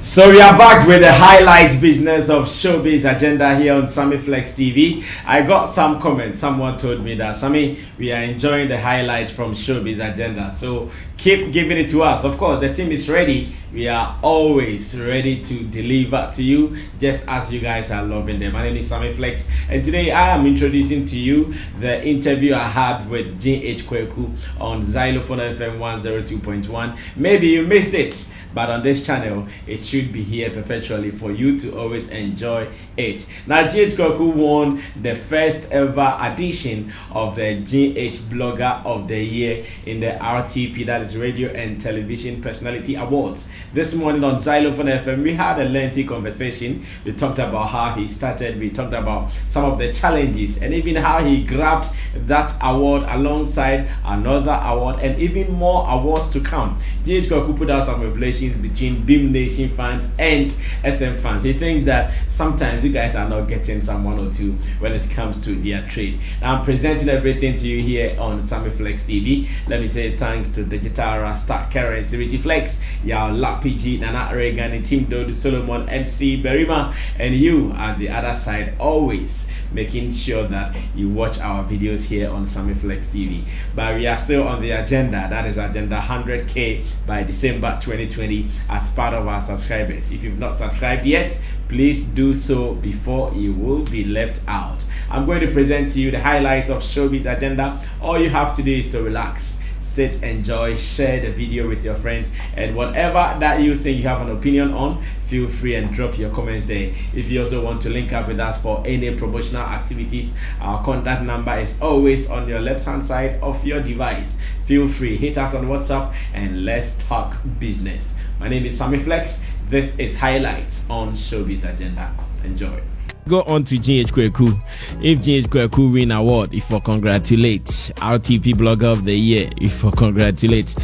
So we are back with the highlights business of showbiz agenda here on Sammy Flex TV. I got some comments. Someone told me that, Sammy, we are enjoying the highlights from showbiz agenda. So keep giving it to us. Of course, the team is ready. We are always ready to deliver to you, just as you guys are loving them. My name is Sammy Flex, and today I am introducing to you the interview I had with Kwaku on Xylophone FM 102.1. Maybe you missed it, but on this channel, it should be here perpetually for you to always enjoy it. Now, Kwaku won the first ever edition of the GH Blogger of the Year in the RTP, that is Radio and Television Personality Awards. This morning on Xylophone FM, we had a lengthy conversation. We talked about how he started, we talked about some of the challenges, and even how he grabbed that award alongside another award and even more awards to come. Kwaku put out some revelations between BHIM Nation fans and SM fans. He thinks that sometimes you guys are not getting some one or two when it comes to their trade. Now I'm presenting everything to you here on Sammy Flex TV. Let me say thanks to Digital Rasta, Currency, Richie Flex, Yao PG, Nana Reagan, and Team Dodo, Solomon, MC Berima, and you at the other side, always making sure that you watch our videos here on Sammy Flex TV. But we are still on the agenda, that is agenda 100K by December 2020 as part of our subscribers. If you've not subscribed yet, please do so before you will be left out. I'm going to present to you the highlights of showbiz agenda. All you have to do is to relax, sit, enjoy, share the video with your friends, and whatever that you think you have an opinion on, feel free and drop your comments there. If you also want to link up with us for any promotional activities, our contact number is always on your left hand side of your device. Feel free, hit us on WhatsApp and let's talk business. My name is Sammy Flex. This is highlights on showbiz agenda. Enjoy. Go on to Kwaku. If Kwaku win award, if for congratulate RTP Blogger of the Year, if for congratulate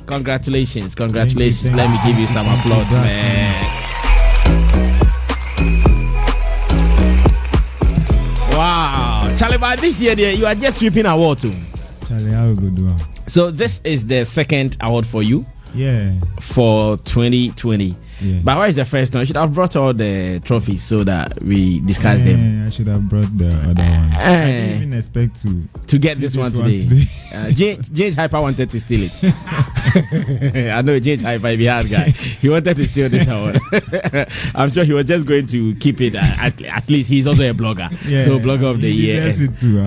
congratulations. Let me give you some applause, man. Wow, Charlie, but this year you are just sweeping award too. Charlie, how good one. So this is the second award for you. Yeah. For 2020. Yeah. But why is the first one? You should have brought all the trophies so that we discuss them. I should have brought the other one. I didn't even expect to get this one today. James Hyper wanted to steal it. I know James Hyper is a hard guy. He wanted to steal this award. I'm sure he was just going to keep it. At least he's also a blogger. Yeah, so blogger of the year. It too,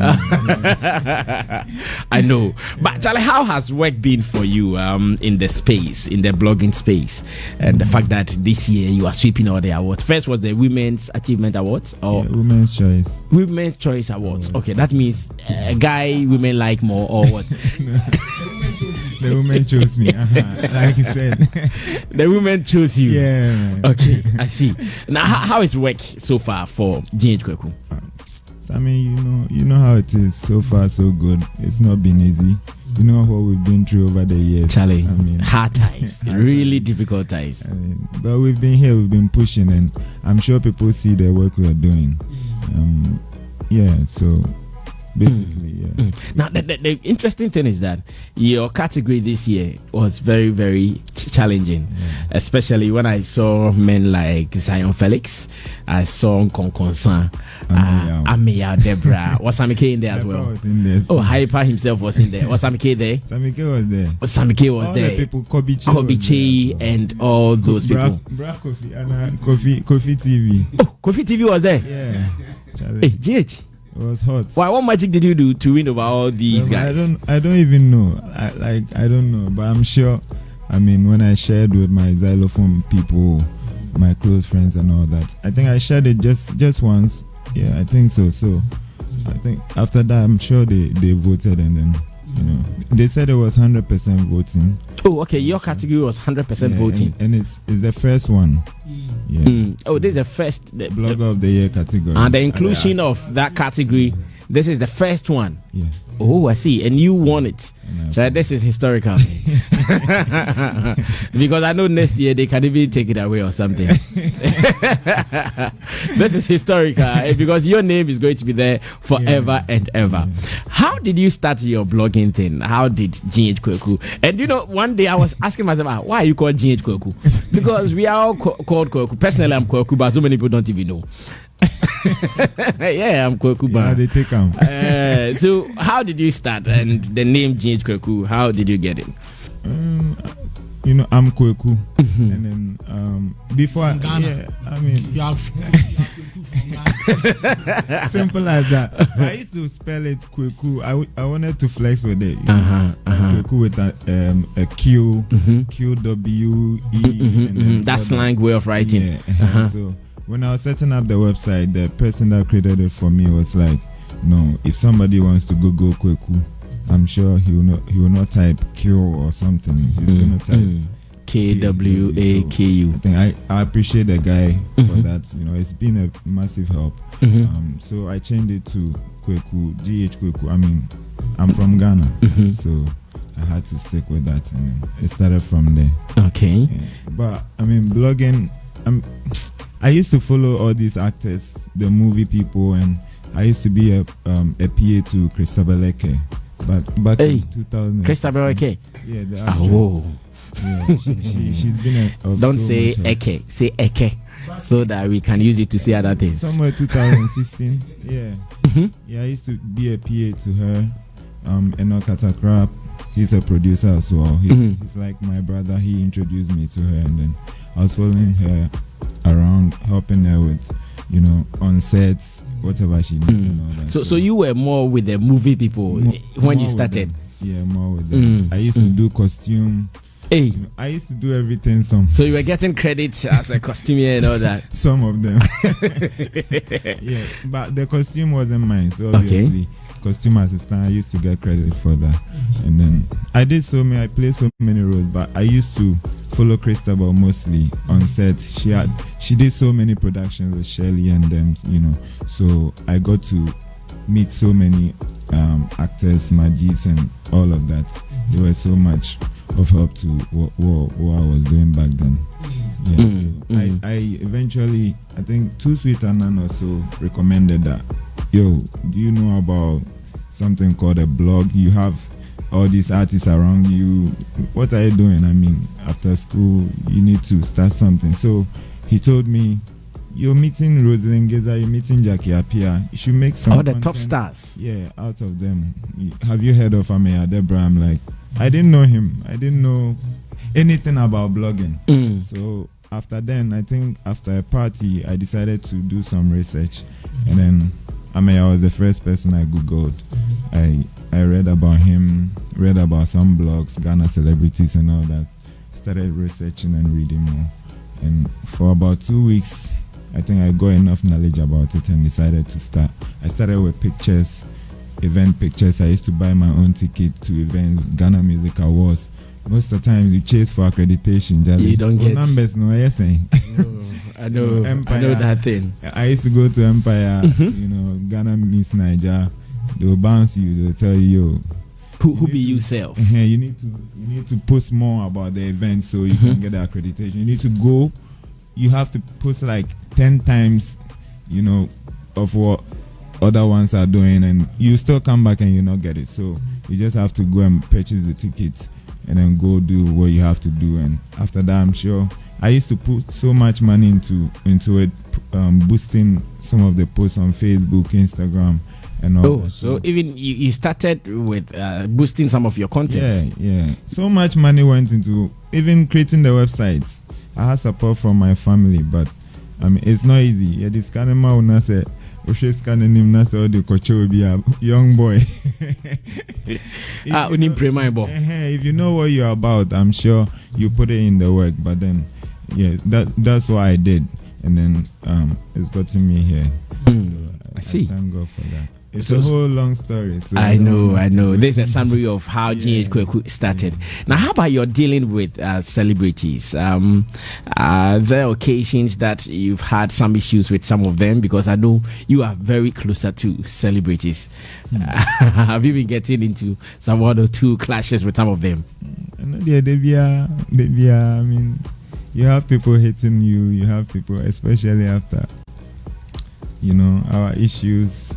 I know. But Charlie, how has work been for you in the space, in the blogging space, and the fact that this year you are sweeping all the awards? First was the Women's Achievement Awards, or Women's Choice. Women's Choice Awards. Okay, that means a guy women like more, or what? The women chose me, like you said. The women chose you. Yeah, man. Okay, I see. Now, how is work so far for Kwaku? I mean, you know how it is. So far, so good. It's not been easy. You know what we've been through over the years. Charlie, hard times, really difficult times. But we've been here, we've been pushing, and I'm sure people see the work we're doing. So basically, yeah. Now, the interesting thing is that your category this year was very, very challenging, especially when I saw men like Zion Felix, I saw Nkonkonsan, Ameya, Deborah. Was Sammy K in there as well? Oh, Hyper himself was in there. Was Sammy K there? Sammy K was there. Sammy K was all there. The people, Kobiche and all those people. Kofi, and Kofi TV. Oh, Kofi TV was there. Yeah. Hey, GH. It was hot. Why? What magic did you do to win over all these guys? I don't even know. I don't know, but I'm sure. I mean, when I shared with my xylophone people, my close friends and all that, I think I shared it just once. Yeah, I think so. So I think after that, I'm sure they voted, and then they said it was 100% voting. Oh, okay. Your category was 100% voting, and it's the first one. Yeah. Oh, this is the first Blogger of the Year category, and the inclusion of that category This is the first one. Yeah. Oh, I see. And you won it. So this is historical. Because I know next year they can even take it away or something. This is historical because your name is going to be there forever and ever. Yeah. How did you start your blogging thing? How did GH Kwaku? And you know, one day I was asking myself, why are you called GH Kwaku? Because we are all called Kwaku. Personally, I'm Kwaku, but so many people don't even know. Yeah, I'm Kwaku. Yeah, they take them. So how did you start? And the name GH Kwaku, how did you get it? You know, I'm Kwaku. And then before I mean you have simple as that. I used to spell it Kwaku. I wanted to flex with it. Kwaku with a Q, QWE. That slang way of writing. Yeah. So when I was setting up the website, the person that created it for me was like, no, if somebody wants to Google Kwaku, I'm sure he will not type Q or something. He's gonna type KWAKU. So I think I appreciate the guy for that. You know, it's been a massive help. So I changed it to Kwaku, GH Kwaku. I mean, I'm from Ghana, so I had to stick with that, and then it started from there. Okay. Yeah. But I mean, blogging. I used to follow all these actors, the movie people, and I used to be a PA to Christabel Eke. But back in 2000, Christabel Eke. Yeah, the actress. Oh. Yeah, she's been don't so say Eke, say Eke, so that we can use it to say other things. Somewhere 2016. Yeah. Yeah, I used to be a PA to her. Enoch Atakrap. He's a producer as well. He's like my brother. He introduced me to her, and then I was following her around, helping her with, you know, on sets, whatever she needs and all that. So you were more with the movie people when you started? Yeah, more with them. I used to do costume. Hey. You know, I used to do everything. So you were getting credit as a costumier and all that? Some of them. Yeah, but the costume wasn't mine, so obviously costume assistant, I used to get credit for that. And then I played so many roles, but I used to follow Christabel mostly on set. She did so many productions with Shirley and them, you know, so I got to meet so many actors, magis and all of that. They were so much of help to what I was doing back then. Yeah, so I eventually, I think Too Sweet and None also recommended that, yo, do you know about something called a blog? You have all these artists around you. What are you doing? I mean, after school, you need to start something. So he told me, you're meeting Rosalind Geza, you're meeting Jackie Appiah. You should make some the top stars. Yeah, out of them. Have you heard of Amaya Debra? I'm like, I didn't know him. I didn't know anything about blogging. So after then, I think after a party, I decided to do some research. And then Amaya was the first person I Googled. I read about him, read about some blogs, Ghana celebrities and all that. Started researching and reading more. And for about 2 weeks, I think I got enough knowledge about it and decided to start. I started with pictures, event pictures. I used to buy my own ticket to events, Ghana Music Awards. Most of the time, you chase for accreditation. Jali. You don't get numbers. No, yes, I know. Empire. I know that thing. I used to go to Empire. You know, Ghana Miss Niger. They will bounce you. They will tell you, who be yourself. You need to post more about the event so you can get the accreditation. You need to go. You have to post like 10 times, you know, of what other ones are doing, and you still come back and you not get it. So you just have to go and purchase the ticket and then go do what you have to do. And after that, I'm sure I used to put so much money into it, boosting some of the posts on Facebook, Instagram, and all that. So even you started with boosting some of your content. Yeah. So much money went into even creating the websites. I had support from my family, but I mean, it's not easy. Yeah, this kind of man will say, scanning him, that's all the coach will be a young boy. If you know what you're about, I'm sure you put it in the work. But then, yeah, that's what I did, and then it's gotten me here. I see. Thank God for that. It's a whole long story. So I know. This is a summary of how GH Kwaku started. Now, how about your dealing with celebrities? Are there occasions that you've had some issues with some of them? Because I know you are very closer to celebrities. Have you been getting into some 1 or 2 clashes with some of them? I know I mean, you have people hating you. You have people, especially after, our issues.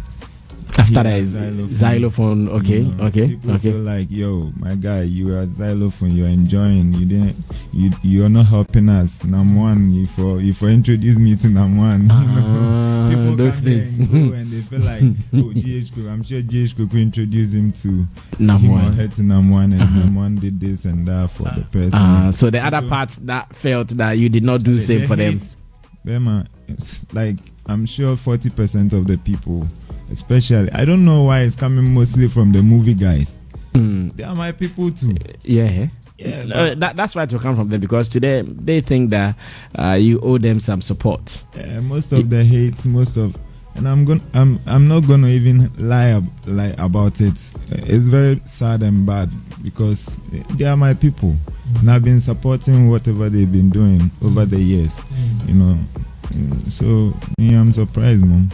After that xylophone, okay. People feel like, yo, my guy, you are xylophone, you're enjoying, you're not helping us. Nam1, if you introduce me to Nam1, people those things. And they feel like, oh, GH, I'm sure GH could introduce him to Nam1, head to Nam1, and Nam1 did this and that for the person. So the other parts that felt that you did not do the same for them. Like, I'm sure 40% of the people, especially, I don't know why it's coming mostly from the movie guys. They are my people too. That's why it will come from them, because today they think that you owe them some support. Most of the hate, and I'm not gonna even lie about it. It's very sad and bad because they are my people, and I've been supporting whatever they've been doing over the years. So I'm surprised, Mom.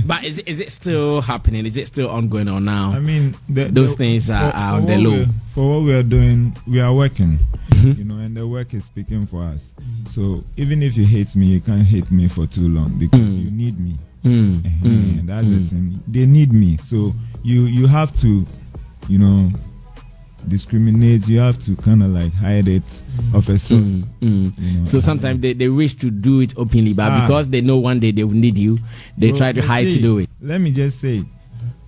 But is it still happening? Is it still ongoing on now? I mean, those things are on the low. For what we are doing, we are working, and the work is speaking for us. So even if you hate me, you can't hate me for too long because you need me. That's the thing. They need me. So you have to, discriminate. You have to kind of like hide it of a sort. So sometimes they wish to do it openly, but because they know one day they will need you, they try to hide to do it. Let me just say,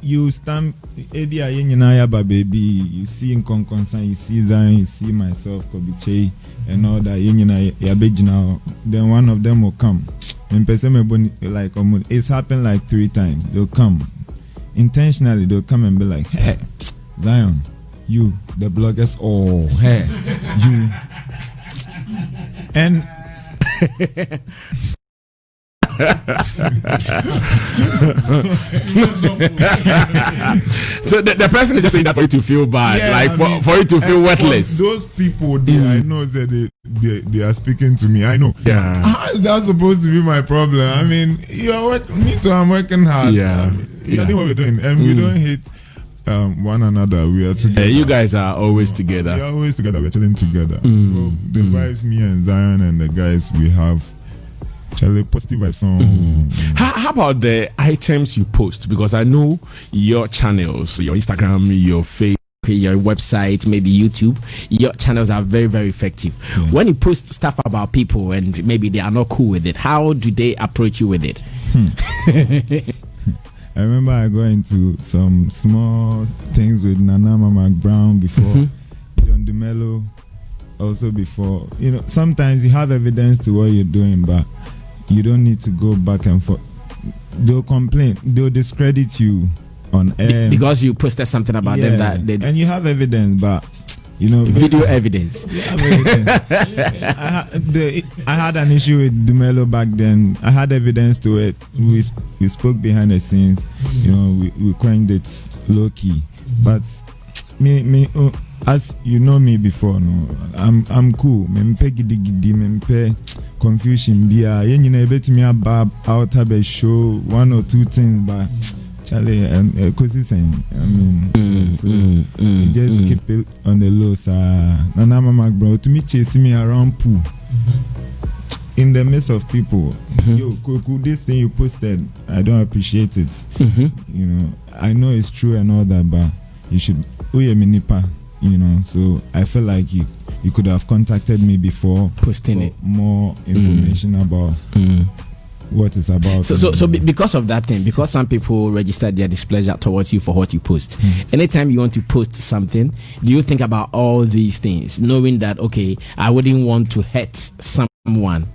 you stand baby, you see in Concon, you see Zion, you see myself, Kobiche, and all that. Then one of them will come. Like it's happened like 3 times. They'll come intentionally. They'll come and be like, "Hey, Zion, you, the bloggers, oh, hey, you," and so the person is just saying that for you to feel bad, for you to feel worthless. Those people, I know that they are speaking to me. I know. Yeah. How is that supposed to be my problem? I mean, me too. I'm working hard. That's what we're doing, and we don't hate one another. We are together. You guys are always together. We are always together. We're chilling together. The vibes, me and Zion and the guys we have. Positive vibes. How about the items you post? Because I know your channels, your Instagram, your Facebook, your website, maybe YouTube, your channels are very, very effective. When you post stuff about people and maybe they are not cool with it, how do they approach you with it? I remember I got into some small things with Nana Mama Brown before, John DeMello also before. Sometimes you have evidence to what you're doing, but you don't need to go back and forth. They'll complain. They'll discredit you on air because you posted something about them that they and you have evidence, but video evidence. You have evidence. I had an issue with DeMello back then. I had evidence to it. We spoke behind the scenes. We coined it low key, but me. As you know me before, I'm cool. Confusion bia bet me about out have a show 1 or 2 things, but Charlie and saying you just keep it on the low, sir. Nana Mama bro to me chasing me around pool in the midst of people. Yo, Kwaku, this thing you posted, I don't appreciate it. I know it's true and all that, but you should so I feel like you could have contacted me before posting it more information about what it's about. So because of that thing, because some people registered their displeasure towards you for what you post, anytime you want to post something, do you think about all these things, knowing that okay, I wouldn't want to hurt someone?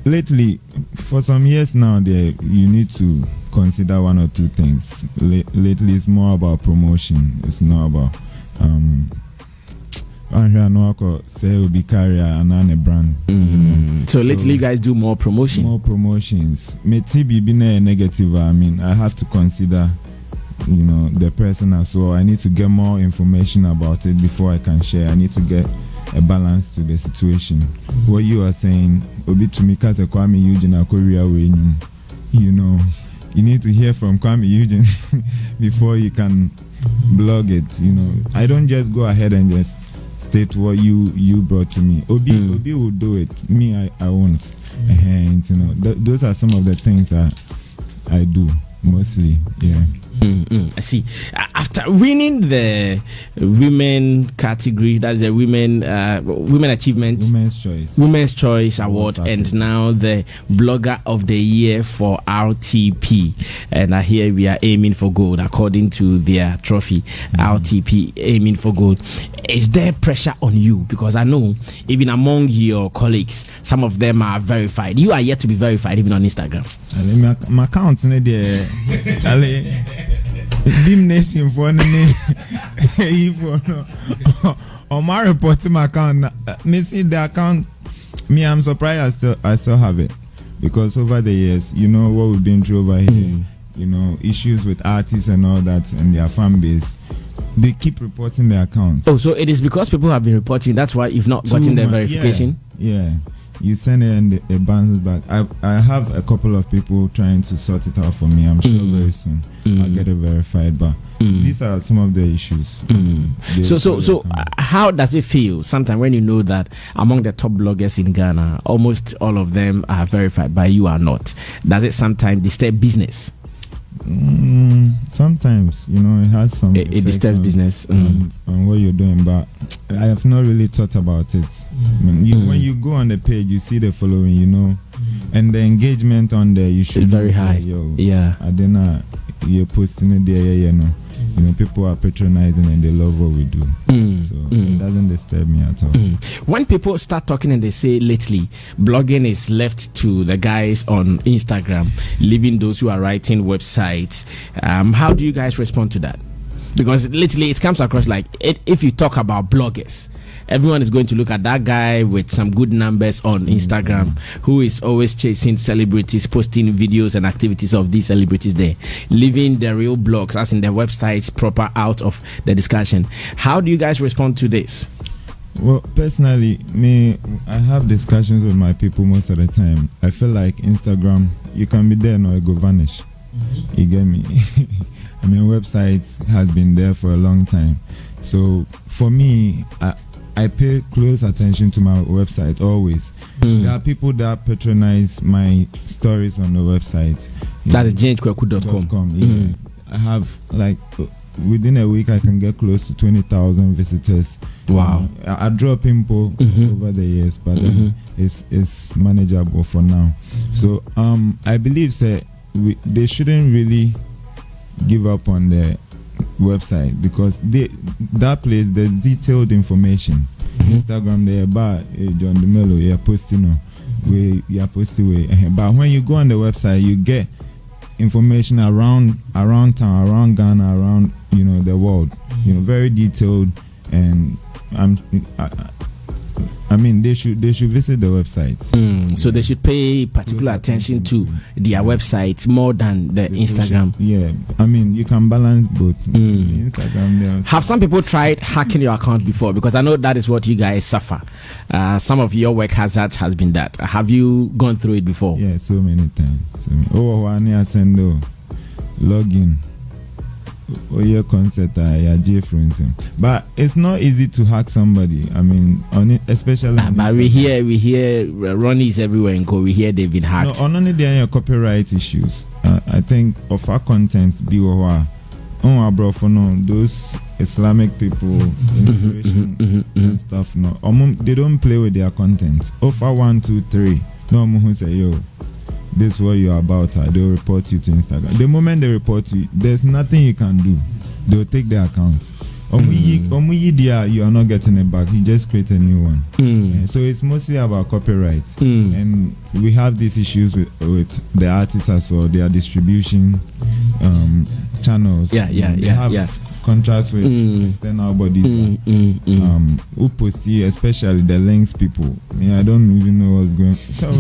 Lately, for some years now, you need to consider 1 or 2 things. Lately, it's more about promotion. It's not about say it will be carrier and a brand. So lately you guys do more promotion. More promotions. Me TB be negative. I mean, I have to consider, the person as well. I need to get more information about it before I can share. I need to get a balance to the situation. What you are saying, Obi to me, because Kwame Eugene Korea when you need to hear from Kwame Eugene before you can blog it. I don't just go ahead and just state what you brought to me. Obi will do it. Me, I won't. And those are some of the things I do mostly. Yeah. I see. After winning the women category, that's the women achievement, Women's Choice Award, and now the Blogger of the Year for RTP. And here we are aiming for gold, according to their trophy. RTP aiming for gold. Is there pressure on you? Because I know even among your colleagues, some of them are verified. You are yet to be verified, even on Instagram. My account there, Charlie. BHIM Nation for on my reporting account, missing the account. Me, I'm surprised I still have it, because over the years, what we've been through over here, issues with artists and all that and their fan base. They keep reporting their account. Oh, so it is because people have been reporting. That's why you've not gotten the verification. Yeah. You send it and it bounces back. I have a couple of people trying to sort it out for me. I'm sure very soon I'll get it verified. But these are some of the issues. So how does it feel sometimes when you know that among the top bloggers in Ghana, almost all of them are verified, but you are not? Does it sometimes disturb business? Sometimes, it has some. It disturbs business on what you're doing, but I have not really thought about it. When you go on the page, you see the following, and the engagement on there, you should it's very high. Yeah, I don't know. You're posting it there, people are patronizing and they love what we do. So it doesn't disturb me at all. When people start talking and they say lately blogging is left to the guys on Instagram, leaving those who are writing websites, how do you guys respond to that? Because literally it comes across like if you talk about bloggers, everyone is going to look at that guy with some good numbers on Instagram who is always chasing celebrities, posting videos and activities of these celebrities there, leaving the real blogs, as in the websites proper, out of the discussion. How do you guys respond to this? Well, personally, I have discussions with my people most of the time. I feel like Instagram, you can be there and it go vanish. You get me? Websites has been there for a long time. So for me, I pay close attention to my website always. There are people that patronize my stories on the website. That is BHIM. I have within a week I can get close to 20,000 visitors. Wow. I drop info over the years, but then it's manageable for now. So I believe they shouldn't really give up on the website, because that place there's detailed information. Instagram there about John DeMello, you're posting but when you go on the website, you get information around town, around Ghana, around the world, very detailed. And they should visit the websites. So they should pay particular attention to their website more than the Instagram. You can balance both. Instagram there. Have some people tried hacking your account before? Because I know that is what you guys suffer. Some of your work hazards has been that. Have you gone through it before? Yeah, so many times. Login. Your concert, but it's not easy to hack somebody. Especially. But we hear Ronnie is everywhere and we hear they've been hacked. No, only there are copyright issues. I think of our content, those Islamic people, inspiration and stuff. No, they don't play with their content. Offer 1, 2, 3. No, who say yo. This is what you're about. They'll report you to Instagram. The moment they report you, there's nothing you can do. They'll take their account. You are not getting it back. You just create a new one. So it's mostly about copyright. And we have these issues with the artists as well. Their distribution channels. They have contrast with external bodies. Who post it, especially the links people. I don't even know what's going. So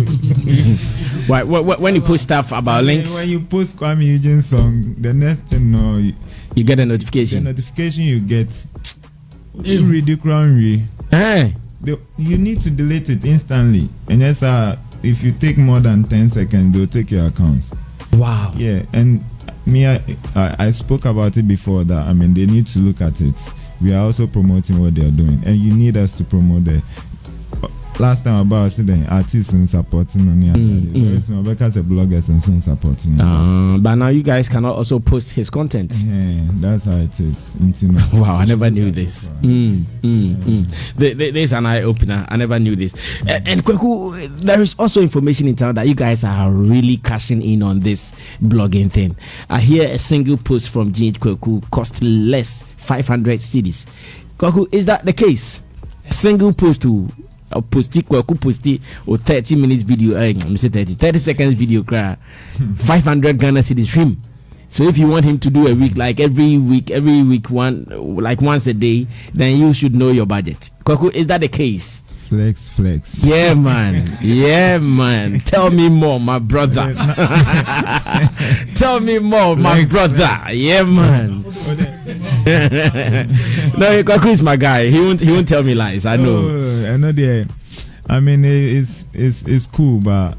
why when you post stuff about links, when you post Kwame Eugene's song, the next thing you get a notification. The notification you get, you read the crown. You need to delete it instantly, and yes, if you take more than 10 seconds, they'll take your account. Wow. Yeah, and I spoke about it before that. I mean, they need to look at it. We are also promoting what they are doing, and you need us to promote the. Last time about the artists and supporting on because the bloggers and supporting. But now you guys cannot also post his content. Yeah, that's how it is. Wow, I never knew this. There's an eye opener. I never knew this. And Kwaku, there is also information in town that you guys are really cashing in on this blogging thing. I hear a single post from GH Kwaku cost less 500 cedis. Kwaku, is that the case? A single post to Kwaku posti or 30 minutes video, 30 seconds video, 500 Ghana cedis him. So if you want him to do a week, like every week one, like once a day, then you should know your budget. Kwaku, is that the case? Flex. Yeah, man. Tell me more, my brother. Tell me more, my brother. Yeah, man. No, Kwaku is my guy. He won't tell me lies. I know. I know. I mean, it's cool, but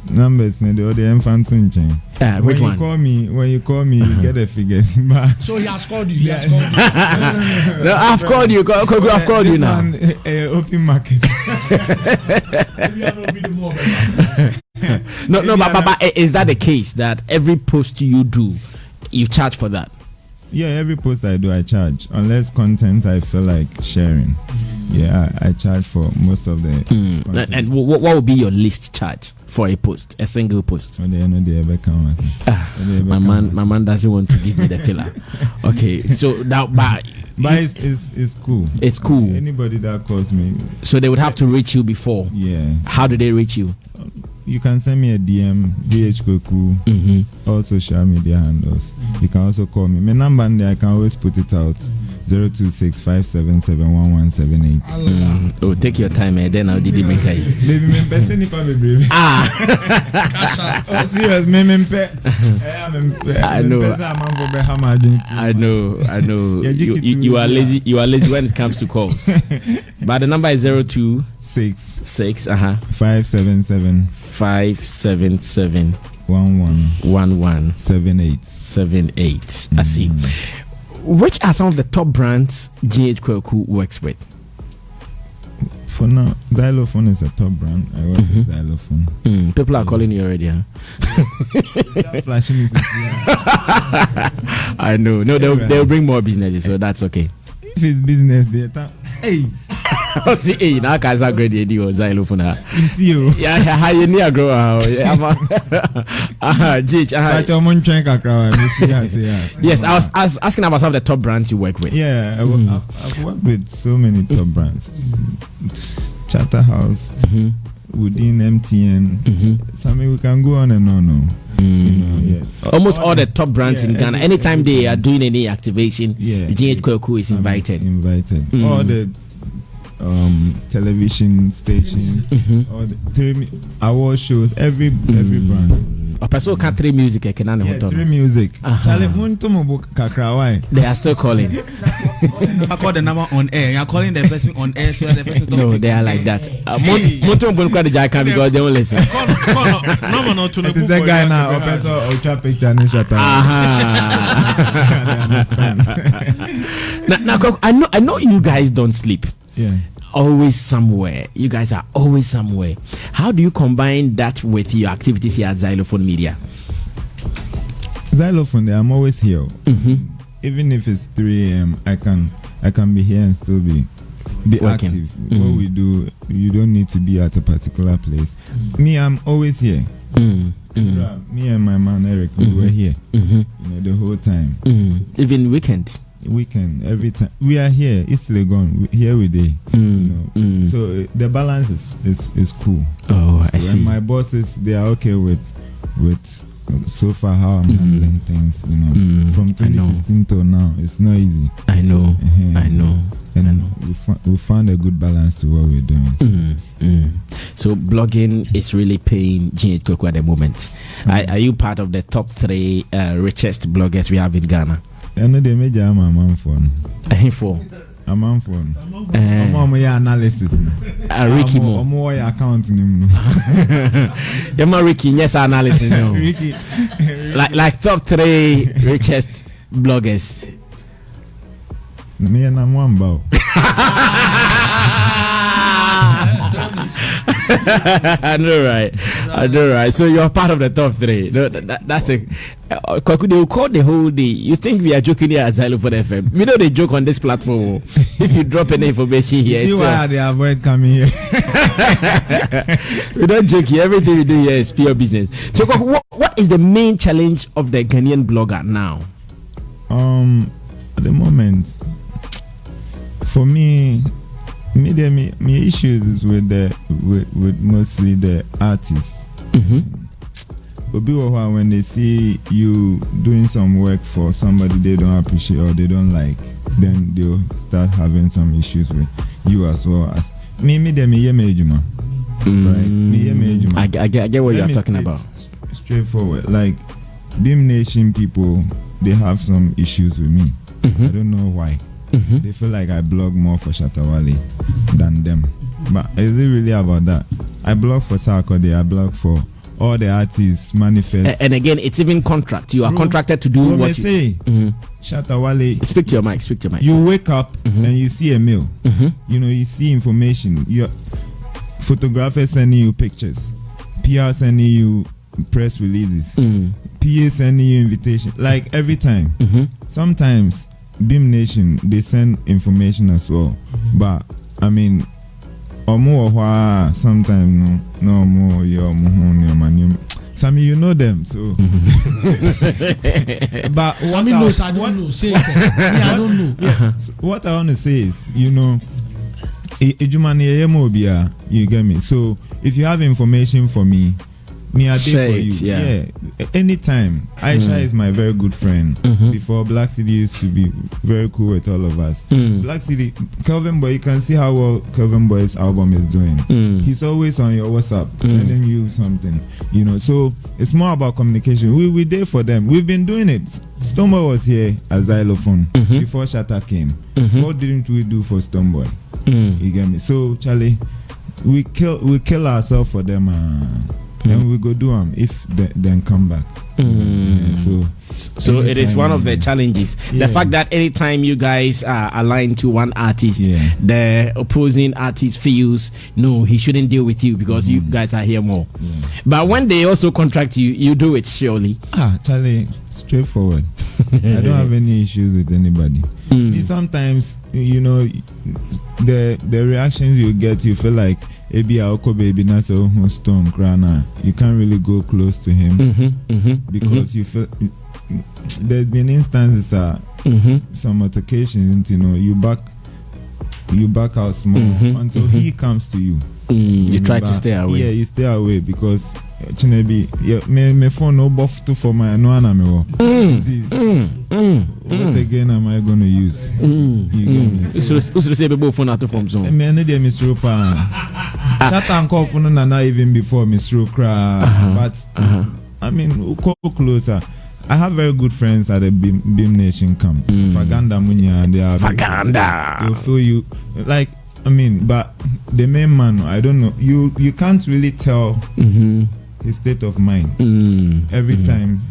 numbers the infant. Which one? When you call me, you get a figure. So he has called you. No, I've called you. I've called you now. Open market. No, but is that the case that every post you do, you charge for that? Yeah, every post I do, I charge. Unless content I feel like sharing. Yeah, I charge for most of the content. And what would be your least charge for a post, a single post? My man doesn't want to give me the filler. Okay, so now, but it's cool. It's cool. Anybody that calls me, so they would have to reach you before. Yeah. How do they reach you? You can send me a DM, BH Kwaku, all social media handles. You can also call me. My number there, I can always put it out. 026-577-1178. Oh, take your time, then I'll did make it. Baby, me person if I'm baby. Oh, serious, me. I know. You are lazy. You are lazy when it comes to calls. But the number is 026 577 1178. I see. Which are some of the top brands GH Kwaku works with? For now, Xylophone is a top brand. I work with Xylophone. People are calling you already, huh? Flashing music. I know. No, they'll bring more businesses, so that's okay. If it's business data, hey. See, hey, now guys are great idea or Xylophone. It's you. Yeah, how you near grow? Yes, I was asking about some of the top brands you work with. Yeah, I've worked with so many top brands. Chatterhouse, within MTN. Sammy, we can go on and on. Almost all the top brands in Ghana. Anytime they are doing any activation, GH Kwaku is invited. All the television stations, all the award shows, every brand. A person can't trade music. I can trade music. They are still calling. I call the number on air. You're calling the person on air, so the person talks. No, they are like that. Because they won't listen. No, to the guy now. Ultra picture and shut up. Now, I know you guys don't sleep. Yeah. Always somewhere. You guys are always somewhere. How do you combine that with your activities here at Xylophone Media? Xylophone, I'm always here. Even if it's 3 a.m., I can be here and still be working. Active. What we do, you don't need to be at a particular place. Me, I'm always here. Me and my man Eric, we were here. The whole time. Even weekend, every time we are here. It's Legon. Here we day. So the balance is cool. Oh, I see. And my bosses, they are okay with so far how I'm handling things, you know, from 2016 till now, it's not easy. I know. And we found a good balance to what we're doing. So blogging is really paying GH Kwaku at the moment. Are you part of the top 3 richest bloggers we have in Ghana? I know they made a man phone. A man phone. I'm analysis. Ricky Mo. I'm account name. You're Ricky. Yes, analysis. No. Ricky. like top 3 richest bloggers. Me and I'm one bow. I know, right? So you're part of the top 3. No, that's a. Kwaku, they will call the whole day. You think we are joking here at Xylophone FM? We know they joke on this platform. If you drop any information here, you why they avoid coming here. We don't joke here. Everything we do here is pure business. So, Kwaku, what is the main challenge of the Ghanaian blogger now? At the moment, for me, my issues is with mostly the artists. But when they see you doing some work for somebody they don't appreciate or they don't like, then they'll start having some issues with you as well as me. Right? I get what you're talking about. Straightforward. Like BHIM Nation people, they have some issues with me. I don't know why. They feel like I blog more for Shatawale than them. But is it really about that? I blog for Sarkodie, I blog for all the artists, Manifest. And again, it's even contract. You are contracted to do what you say. Shatawale. Speak to your mic. You wake up and you see a mail. You know, you see information. Your photographers sending you pictures. PR sending you press releases. PA sending you invitation. Like every time. Sometimes BHIM Nation, they send information as well. But I mean, sometimes no more your Sammy, you know them, so. But Sammy knows, I don't know. Say it. I don't know. What I want to say is, you know, you get me. So if you have information for me, I did for you. Yeah. Anytime. Aisha is my very good friend. Before Black City used to be very cool with all of us. Black City, Kelvin Boy, you can see how well Kelvin Boy's album is doing. He's always on your WhatsApp, sending you something. You know, so it's more about communication. We did for them. We've been doing it. Stoneboy was here as Xylophone before Shatter came. What didn't we do for Stoneboy? You get me? So Charlie, we kill ourselves for them. Then we go do them if then come back. So it is one of the challenges. The fact that anytime you guys are aligned to one artist, the opposing artist feels no, he shouldn't deal with you because you guys are here more. But when they also contract you, you do it surely. Charlie, straightforward. I don't have any issues with anybody. Sometimes, you know, the reactions you get, you feel like baby Naso Stone Krana. You can't really go close to him because you feel there's been instances some altercations, you know, you back out small until he comes to you. You try to stay away. Yeah, you stay away because me phone no buff to for my no ana me. What again am I going to use? So say be phone out from zone. Me no dey Mr. Opa. Shut and call phone na even before Mr. Okra. But I mean, call closer. I have very good friends at the BHIM Nation camp. Faganda Munya, they are Faganda. They'll feel you like. I mean, but the main man, I don't know. You can't really tell his state of mind every time.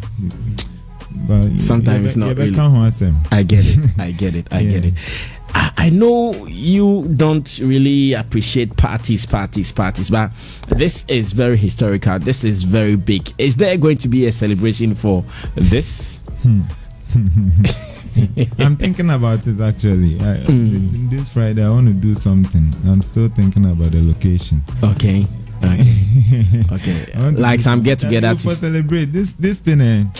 But sometimes it's not really. I get it. I know you don't really appreciate parties, but this is very historical. This is very big. Is there going to be a celebration for this? I'm thinking about it actually. This Friday I want to do something. I'm still thinking about the location. Okay. Like some get together to celebrate this thing.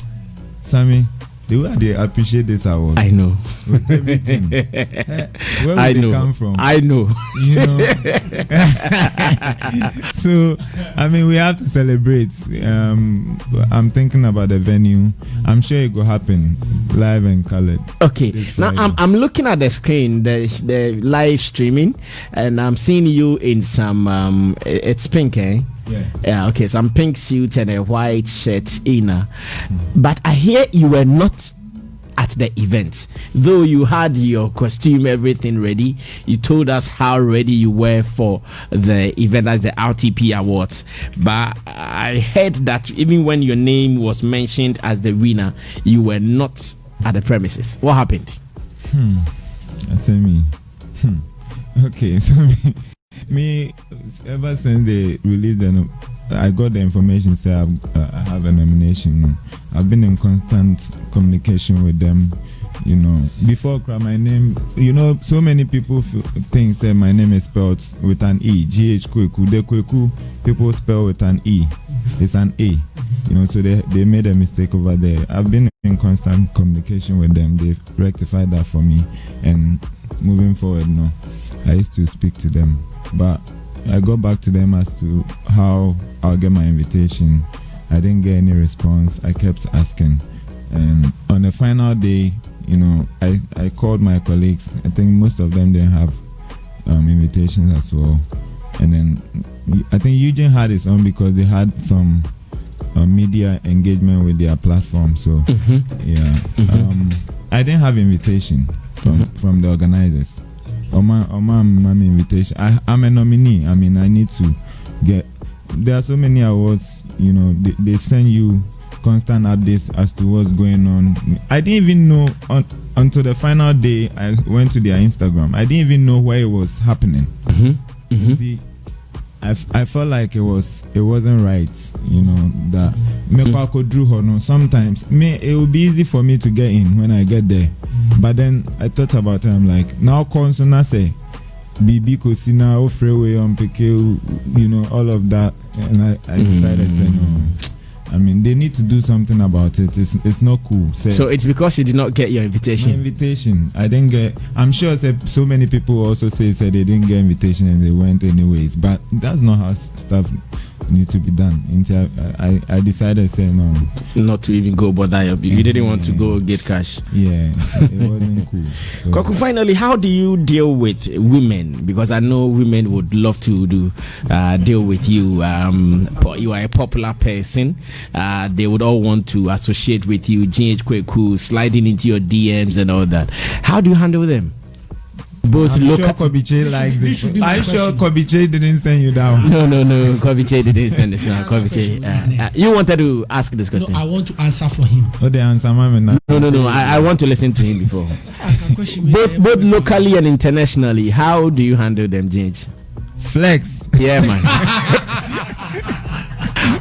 Sammy, the way they appreciate this award. I know. With everything. Where would I they know. come from? I know. You know. So, I mean, we have to celebrate. I'm thinking about the venue. I'm sure it will happen live and colored. Okay. This Now Friday. I'm looking at the screen, the live streaming, and I'm seeing you in some. It's pink, eh? Yeah. Okay. Some pink suit and a white shirt inner, but I hear you were not at the event, though you had your costume, everything ready. You told us how ready you were for the event as the RTP Awards, but I heard that even when your name was mentioned as the winner, you were not at the premises. What happened? That's me. Okay, so me ever since they released the, I got the information say I have a nomination. No. I've been in constant communication with them. You know, before my name, you know, so many people think that my name is spelled with an E. GH Kwaku. The Kwaku people spell with an E. It's an A. You know, so they made a mistake over there. I've been in constant communication with them. They've rectified that for me. And moving forward, no, I used to speak to them. But I got back to them as to how I'll get my invitation. I didn't get any response. I kept asking. And on the final day, you know, I called my colleagues. I think most of them didn't have invitations as well. And then I think Eugene had his own because they had some media engagement with their platform. So, yeah. I didn't have invitation from the organizers. My invitation. I'm a nominee. I mean, I need to get. There are so many awards. You know, they send you constant updates as to what's going on. I didn't even know until the final day. I went to their Instagram. I didn't even know where it was happening. See, I felt like it wasn't right. You know that Kwaku drew her. No, sometimes it will be easy for me to get in when I get there. But then I thought about it. I'm like, now consona say BB Kosina Ofrewe on PK, you know, all of that, and I decided say no. I mean, they need to do something about it. It's not cool. So it's because you did not get your invitation. My invitation, I didn't get. I'm sure so many people also say they didn't get invitation and they went anyways. But that's not how stuff need to be done. Until I decided say no, not to even go bother you didn't want to go get cash. Yeah, it wasn't cool. So. Kwaku, finally, how do you deal with women? Because I know women would love to deal with you. You are a popular person. They would all want to associate with you. GH Kwaku sliding into your DMs and all that. How do you handle them? Both I'm sure Kobiche liked this. I'm sure Kobiche didn't send you down. No. Kobiche didn't send this down. Kobiche, you wanted to ask this question. No, I want to answer for him. Oh, the answer, man. No. I want to listen to him before. both locally and internationally. How do you handle them, James? Flex. Yeah, man.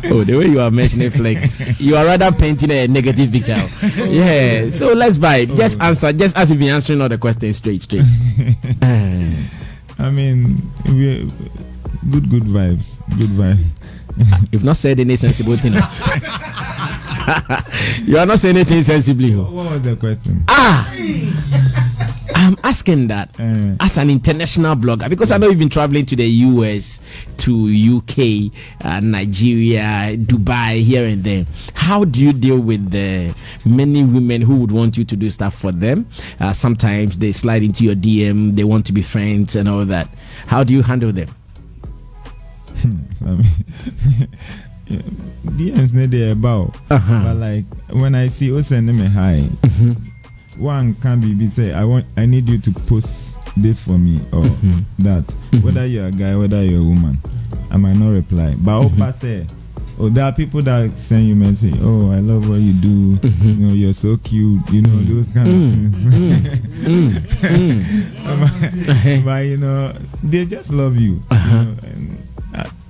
Oh, the way you are mentioning flex, you are rather painting a negative picture. Yeah, so let's vibe. Just answer, just as you've been answering all the questions straight. I mean, good vibes. Good vibes. You've not said any sensible thing. You are not saying anything sensibly. What was the question? I'm asking that as an international blogger, because I know you've been traveling to the US, to UK, Nigeria, Dubai, here and there. How do you deal with the many women who would want you to do stuff for them? Sometimes they slide into your DM, they want to be friends and all that. How do you handle them? DMs need they about, but like when I see you sending me hi. One can be say I need you to post this for me or that. Whether you're a guy, whether you're a woman, I might not reply. But there are people that send you message. Oh, I love what you do. You know, you're so cute. You know, those kind of things. But you know, they just love you. You know, and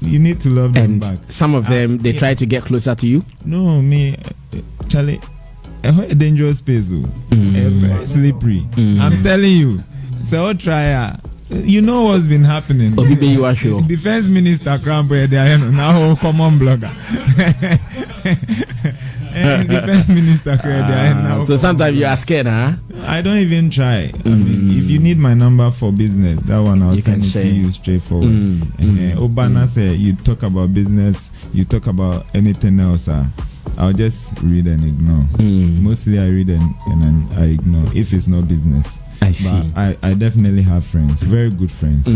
you need to love them back. Some of them they try to get closer to you. No, me, Charlie. A dangerous space, very slippery. I'm telling you. So try. You know what's been happening. You are sure. Defense Minister Crampo, they are now common blogger. Defense minister now. So sometimes you are scared, huh? I don't even try. I mean, if you need my number for business, that one I'll send it to you straightforward. Obana said, you talk about business, you talk about anything else, I'll just read and ignore. Mostly I read and then I ignore if it's not business. I see. But I definitely have friends, very good friends.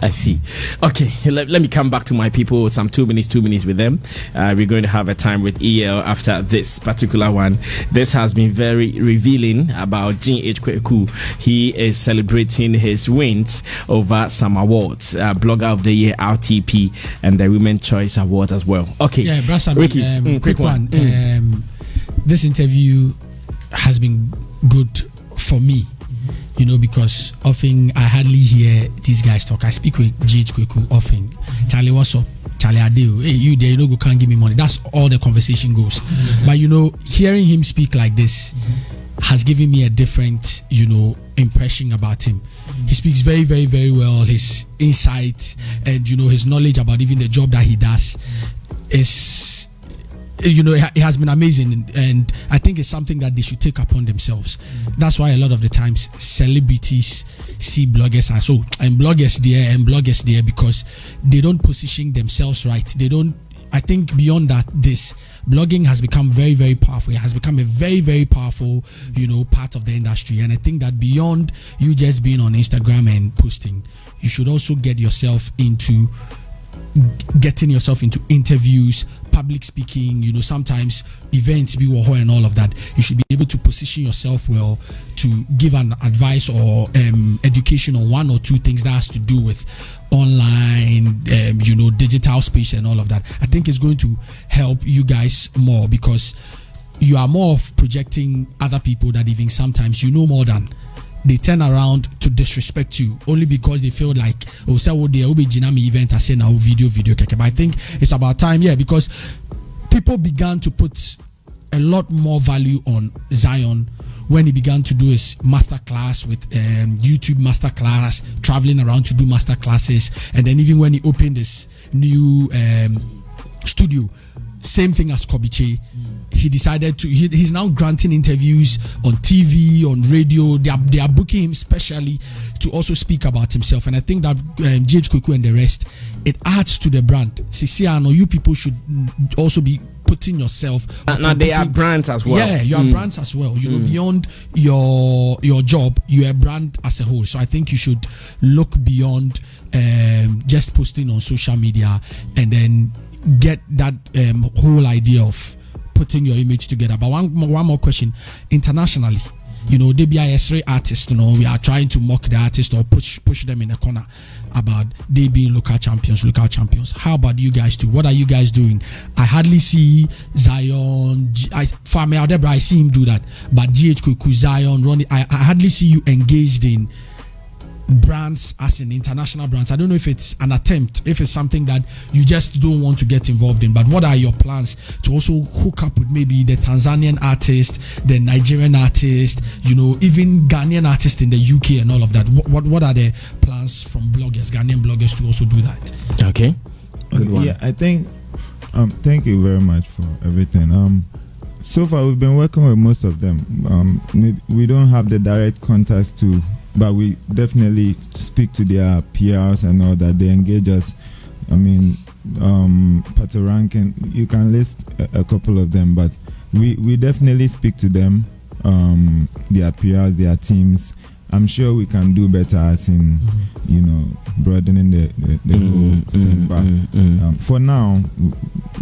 I see. Okay, let me come back to my people. Some 2 minutes with them. We're going to have a time with EL after this particular one. This has been very revealing about G.H. Kwaku. He is celebrating his wins over some awards, Blogger of the Year, RTP, and the Women Choice Award as well. Okay, yeah, Brasa, Ricky, quick one. This interview has been good for me, because often I hardly hear these guys talk. I speak with G.H. Kwaku often. Charlie, what's up? Charlie Adeo, hey, you there, you can't give me money. That's all the conversation goes. But hearing him speak like this has given me a different, impression about him. He speaks very, very, very well. His insight and his knowledge about even the job that he does is, it has been amazing, and I think it's something that they should take upon themselves. That's why a lot of the times celebrities see bloggers as and bloggers there because they don't position themselves right. They don't. I think beyond that, this blogging has become very, very powerful. It has become a very, very powerful, part of the industry. And I think that beyond you just being on Instagram and posting, you should also getting yourself into interviews, public speaking, sometimes events, be war and all of that. You should be able to position yourself well to give an advice or education on one or two things that has to do with online, digital space and all of that. I think it's going to help you guys more because you are more of projecting other people that even sometimes more than they turn around to disrespect you only because they feel like they will be Jinami event. I say now video. But I think it's about time, because people began to put a lot more value on Zion when he began to do his masterclass with YouTube masterclass, traveling around to do masterclasses, and then even when he opened this new studio, same thing as Kobiche. He decided to. He's now granting interviews on TV, on radio. They are booking him specially to also speak about himself. And I think that G.H. Kwaku and the rest, it adds to the brand. I know you people should also be putting yourself. Now they are brands as well. Yeah, you are brands as well. Beyond your job, you are a brand as a whole. So I think you should look beyond just posting on social media and then get that whole idea of putting your image together. But one more question. Internationally, they be a artists, we are trying to mock the artist or push them in a corner about they being local champions. How about you guys too? What are you guys doing? I hardly see Zion. I see him do that, but G.H. Kwaku, Zion, Ronnie, I hardly see you engaged in brands as in international brands. I don't know if it's an attempt, if it's something that you just don't want to get involved in, but what are your plans to also hook up with maybe the Tanzanian artist, the Nigerian artist, even Ghanaian artist in the UK and all of that? What are the plans from Ghanaian bloggers to also do that? Okay, good one. Yeah, I think thank you very much for everything. So far we've been working with most of them. Maybe we don't have the direct contacts to, but we definitely speak to their PRs and all that. They engage us. I mean, Pato Rankin, you can list a couple of them, but we definitely speak to them, their PRs, their teams. I'm sure we can do better as in, broadening the whole thing. But for now,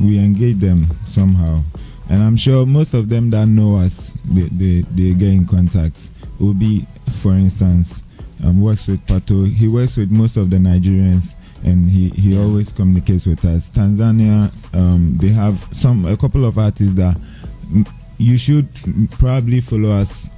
we engage them somehow. And I'm sure most of them that know us, they get in contact. Will be, for instance, works with Pato. He works with most of the Nigerians, and he always communicates with us. Tanzania, they have a couple of artists that you should probably follow us,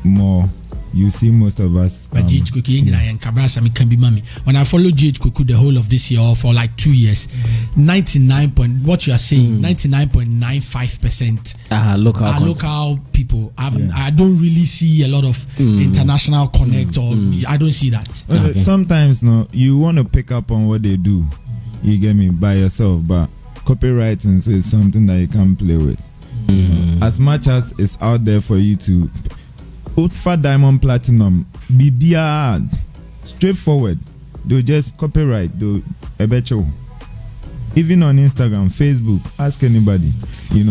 more. You see most of us. But G.H. Kwaku and Kabrasa can be mommy. When I follow G.H. Kwaku the whole of this year for like 2 years, 99.95% are local people. I don't really see a lot of international connect or I don't see that. Okay. Sometimes you want to pick up on what they do. You get me by yourself, but copywriting is something that you can't play with. As much as it's out there for you to Ultra Diamond Platinum, BBR, straightforward. They'll just copyright. They'll bet you. Even on Instagram, Facebook, ask anybody.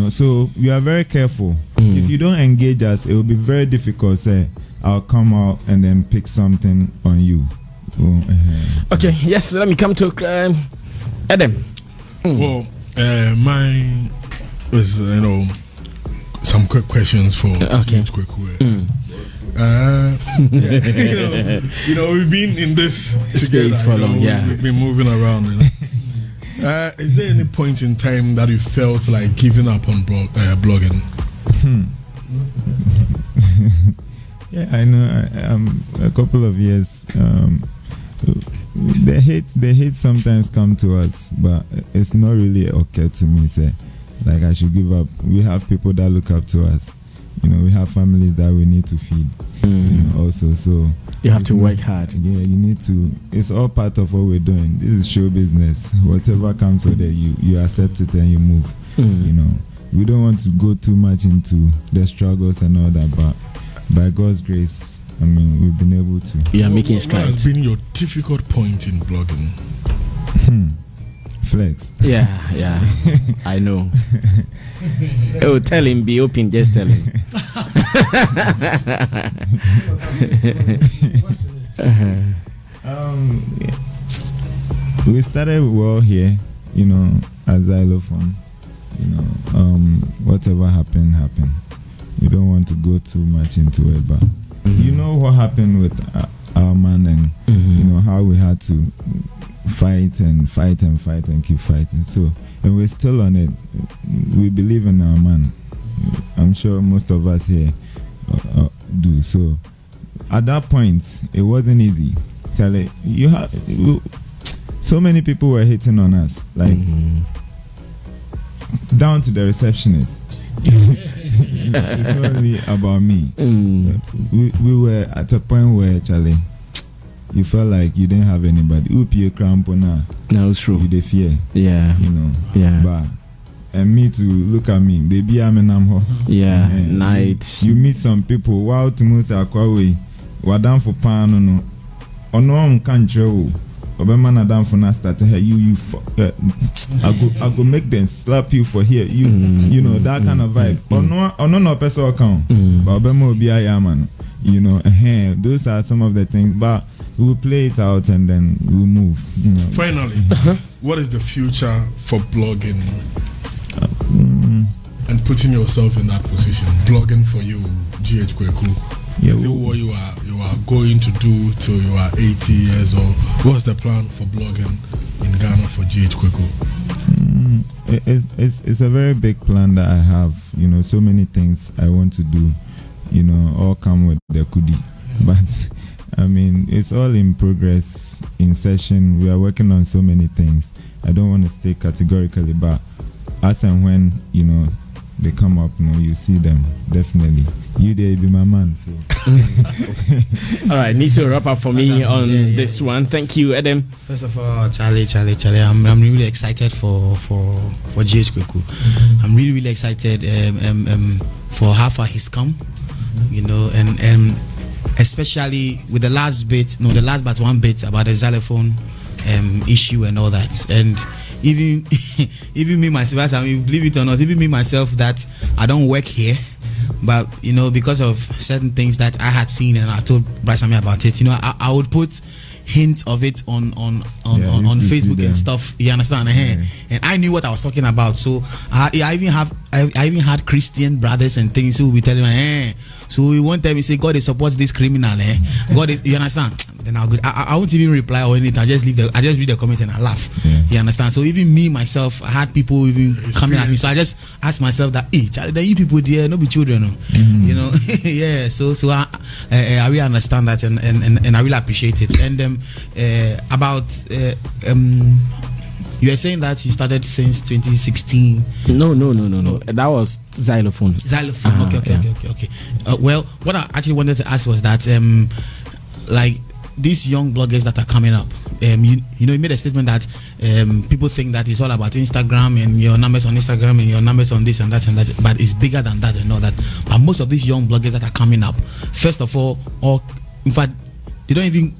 So we are very careful. If you don't engage us, it will be very difficult. Say, I'll come out and then pick something on you. So, Okay, yes, let me come to Adam. Well, mine was, some quick questions for James Kwaku. We've been in this space for long. We've been moving around. Is there any point in time that you felt like giving up on blogging? Yeah, I know. A couple of years. The hate sometimes come to us, but it's not really okay to me. Say, like I should give up. We have people that look up to us. We have families that we need to feed. Also, so you have to work hard. Yeah, you need to. It's all part of what we're doing. This is show business. Whatever comes with it, you accept it and you move. We don't want to go too much into the struggles and all that, but by God's grace, we've been able to. You are making strides. What has been your difficult point in blogging? Flex. Yeah, I know. Oh, tell him, be open, just tell him. We started well here, as xylophone. Whatever happened. We don't want to go too much into it, but you know what happened with our man, and how we had to fight and keep fighting. So, and we're still on it. We believe in our man. I'm sure most of us here do. So, at that point, it wasn't easy. So many people were hitting on us, like down to the receptionist. It's not really about me. We were at a point where, Charlie, you felt like you didn't have anybody. Upie crampona. No, it's true. You dey fear. Yeah. Yeah. But and me too. Look at me, baby. I'm home. Yeah. Night. You meet some people. Wow, to most Kwaku. Wadam for pan no. Ono can't Obama Nadam for na start here. I go make them slap you for here. You know that kind of vibe. Ono no person account. But Obama will be a yaman. Those are some of the things. But we'll play it out and then we'll move. Finally, what is the future for blogging and putting yourself in that position? Blogging for you, GH Kwaku. Is it what you are going to do till you are 80 years old? What's the plan for blogging in Ghana for GH Kwaku? It's a very big plan that I have. So many things I want to do. All come with the kudi. But it's all in progress, in session. We are working on so many things. I don't want to stay categorically, but as and when they come up, you see them definitely. You there be my man. So all right, needs to wrap up for me on this one. Thank you, Adam. First of all, Charlie, I'm really excited for GH Kwaku. I'm really excited for how far he's come. And especially with the last but one bit about the xylophone issue and all that. And even me myself, believe it or not, even me myself, that I don't work here, but because of certain things that I had seen and I told Sammy about it, I would put hints of it on Facebook and stuff. You understand? And I knew what I was talking about. So I even had Christian brothers and things who will be telling me, so one time he say God supports this criminal. God is, you understand? Then I won't even reply or anything. I just read the comments and I laugh. You understand? So even me myself, I had people even coming at me. So I just asked myself that, Charlie, you people there, no be children, yeah. So I really understand that and I really appreciate it. And about you were saying that you started since 2016. No. That was xylophone. Okay. Well, what I actually wanted to ask was that these young bloggers that are coming up, you made a statement that people think that it's all about Instagram and your numbers on Instagram and your numbers on this and that, but it's bigger than that and all that. But most of these young bloggers that are coming up, first of all, or in fact, they don't even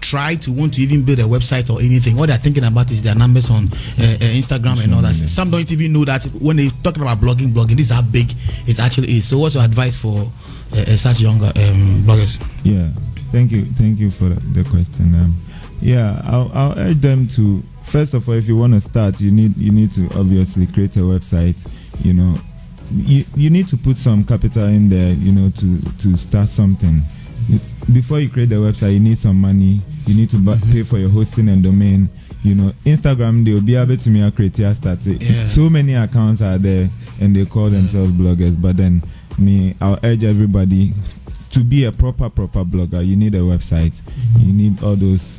try to want to even build a website or anything. What they're thinking about is their numbers on Instagram and all that. Some don't even know that when they talking about blogging, this is how big it actually is. So what's your advice for such younger bloggers? Yeah, thank you for the question. I'll urge them to, first of all, if you want to start, you need to obviously create a website. You need to put some capital in there, to start something. Before you create the website, you need some money. You need to pay for your hosting and domain. Instagram, they will be able to create a start. Yeah. So many accounts are there and they call themselves bloggers. But then I'll urge everybody to be a proper blogger. You need a website. You need all those,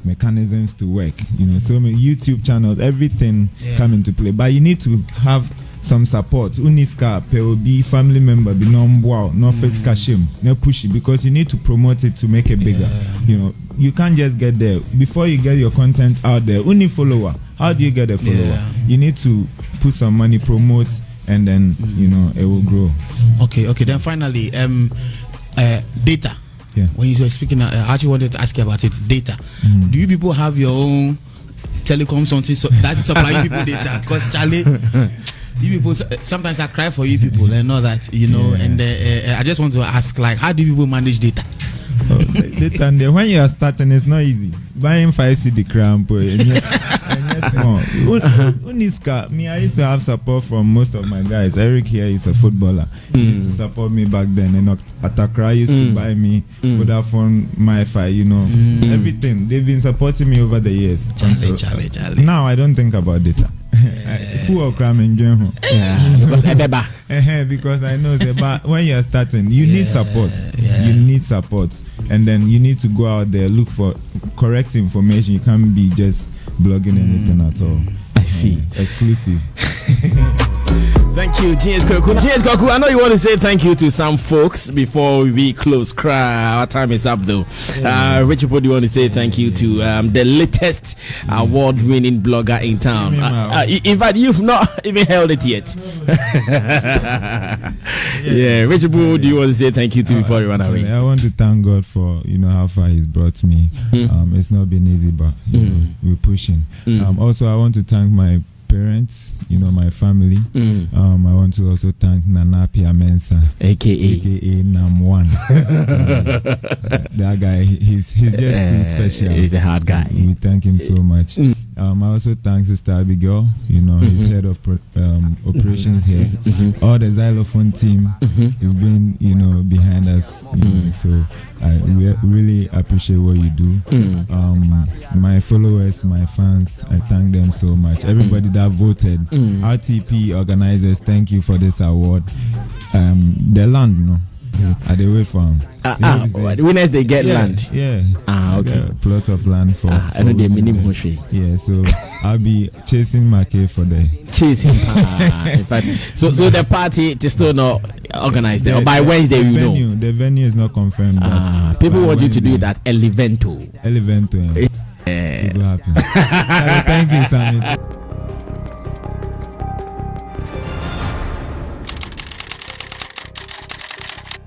mechanisms to work. So many YouTube channels, everything come into play. But you need to have some support. Uniska, POB, family member, be no face cashim, no pushy, because you need to promote it to make it bigger. You can't just get there. Before you get your content out there, only follower. How do you get a follower? Yeah. You need to put some money, promote, and then it will grow. Okay. Then finally, data. Yeah. When you were speaking, I actually wanted to ask you about it. Data. Do you people have your own telecom something that is supplying people data? Because Charlie, you people, sometimes I cry for you people and all that, And I just want to ask, how do people manage data? Data, and when you are starting, it's not easy. Buying 5 CD cramp Uniska, I used to have support from most of my guys. Eric here is a footballer. He used to support me back then. And Atakra used to buy me Vodafone, MiFi, everything. They've been supporting me over the years. Charlie. Now I don't think about data. Who are cramming John? Because I know that, but when you're starting, you need support. You need support, and then you need to go out there, look for correct information. You can't be just blogging anything at all. I see. Exclusive. Thank you, GH Kwaku. I know you want to say thank you to some folks before we close. Our time is up though. Richard, what do you want to say thank you to the latest award-winning blogger in town? In fact, you've not even held it yet. Richard, what do you want to say thank you to before you run away? I want to thank God for how far He's brought me. It's not been easy, but we're pushing. Also, I want to thank my parents, my family. I want to also thank Nana Piamensa, aka Nam1. That guy, he's just too special. He's a hard guy. We thank him so much. I also thank Sister Abigail, he's head of operations here. All the xylophone team, you've been, behind us. So I really appreciate what you do. My followers, my fans, I thank them so much. Everybody that voted, RTP organizers, thank you for this award. The land, I they wait for them. The winners, they get land. Yeah. Okay. A plot of land for. I know the minimum. Yeah, so I'll be chasing my cake for the chasing. In fact, so the party is still not organized. By Wednesday, the venue is not confirmed. People want you to do it at Elevento. It will happen. Thank you, Sammy.